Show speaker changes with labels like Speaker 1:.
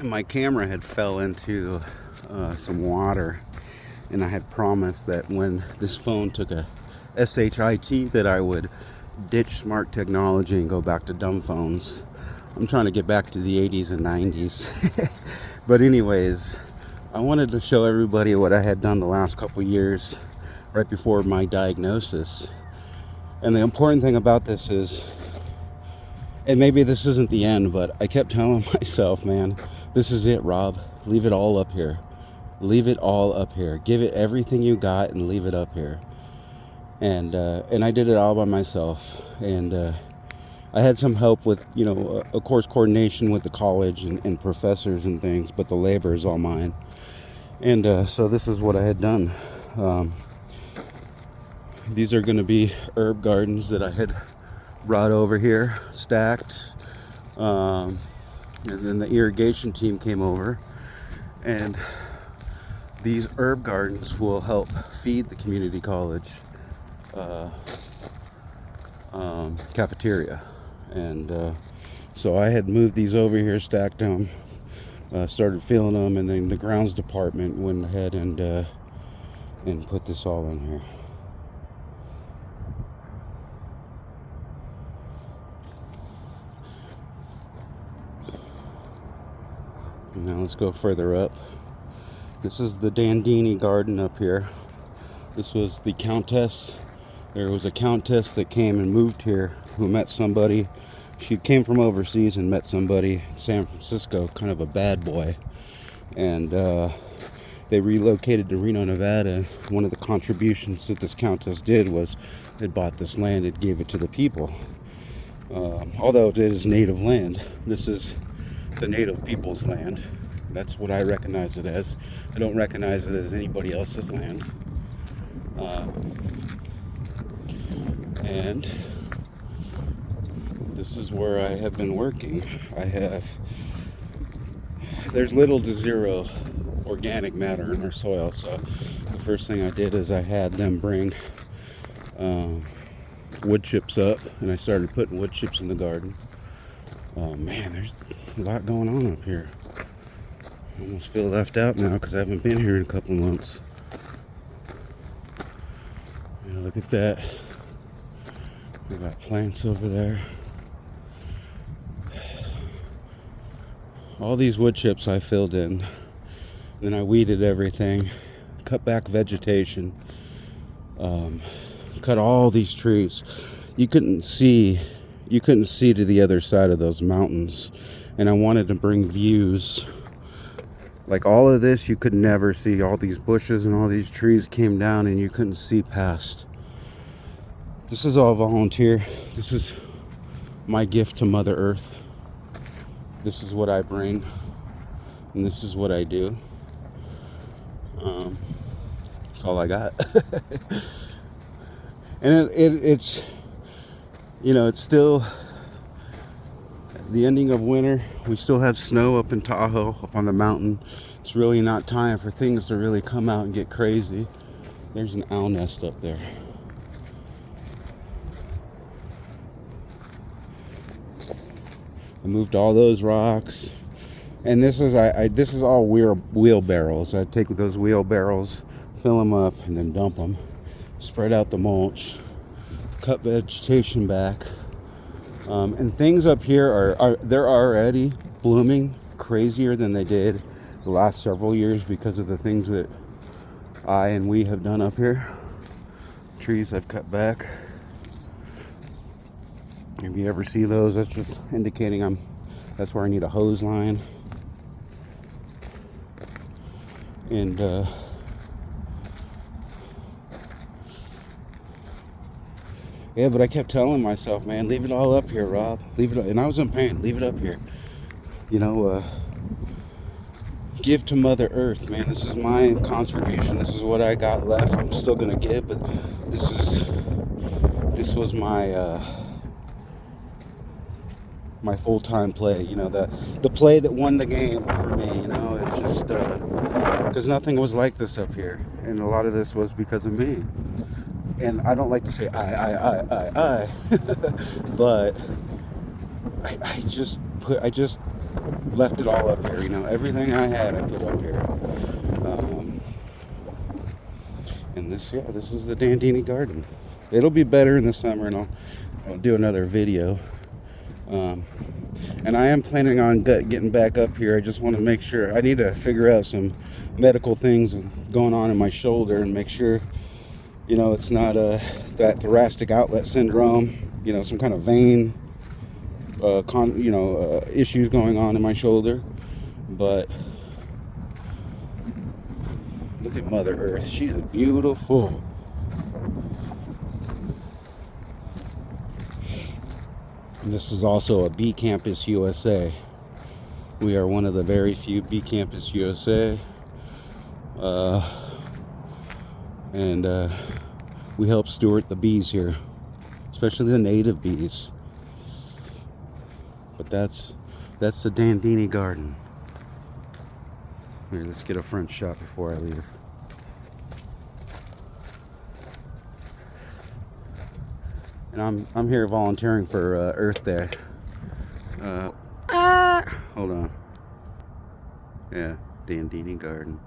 Speaker 1: my camera had fell into some water, and I had promised that when this phone took a SHIT that I would ditch smart technology and go back to dumb phones. I'm trying to get back to the 80s and 90s. But anyways, I wanted to show everybody what I had done the last couple years right before my diagnosis. And the important thing about this is, and maybe this isn't the end, but I kept telling myself, man, this is it, Rob. Leave it all up here. Leave it all up here. Give it everything you got and leave it up here. And I did it all by myself. And I had some help with, of course, coordination with the college and professors and things, but the labor is all mine. And so this is what I had done. These are going to be herb gardens that I had brought over here, stacked. And then the irrigation team came over. And these herb gardens will help feed the community college cafeteria. And so I had moved these over here, stacked them, started filling them, and then the grounds department went ahead and put this all in here. Now let's go further up. This is the Dandini garden up here. This was the countess. There was a countess that came and moved here who met somebody. She came from overseas and met somebody in San Francisco, kind of a bad boy. And they relocated to Reno, Nevada. One of the contributions that this countess did was they bought this land and gave it to the people. Although it is native land, this is the native people's land. That's what I recognize it as. I don't recognize it as anybody else's land. And this is where I have been working. There's little to zero organic matter in our soil, so the first thing I did is I had them bring wood chips up, and I started putting wood chips in the garden. Oh man, there's a lot going on up here. I almost feel left out now because I haven't been here in a couple months. Yeah, look at that. We got plants over there. All these wood chips I filled in. Then I weeded everything, cut back vegetation, cut all these trees. You couldn't see to the other side of those mountains, and I wanted to bring views. Like all of this, you could never see. All these bushes and all these trees came down and you couldn't see past. This is all volunteer. This is my gift to Mother Earth. This is what I bring, and this is what I do. That's all I got. And it's it's still the ending of winter. We still have snow up in Tahoe, up on the mountain. It's really not time for things to really come out and get crazy. There's an owl nest up there. I moved all those rocks, and this is this is all wheelbarrows. I take those wheelbarrows, fill them up, and then dump them. Spread out the mulch, cut vegetation back. And things up here they're already blooming crazier than they did the last several years because of the things that we have done up here. Trees I've cut back. If you ever see those, that's just indicating that's where I need a hose line. And yeah, but I kept telling myself, man, leave it all up here, Rob. Leave it, and I was in pain. Leave it up here. Give to Mother Earth, man. This is my contribution. This is what I got left. I'm still gonna give, but this was my my full-time play. The play that won the game for me. It's just because nothing was like this up here, and a lot of this was because of me. And I don't like to say I, but I just I just left it all up here. You know, everything I had, I put up here. And this is the Dandini garden. It'll be better in the summer, and I'll do another video. And I am planning on getting back up here. I just want to make sure. I need to figure out some medical things going on in my shoulder and make sure, you know, it's not that thoracic outlet syndrome, you know, some kind of vein, issues going on in my shoulder. But look at Mother Earth. She's beautiful. And this is also a Bee Campus USA. We are one of the very few Bee Campus USA. And we help steward the bees here, especially the native bees. But that's the Dandini garden. Here, let's get a front shot before I leave. And I'm here volunteering for Earth Day. Hold on. Yeah, Dandini garden.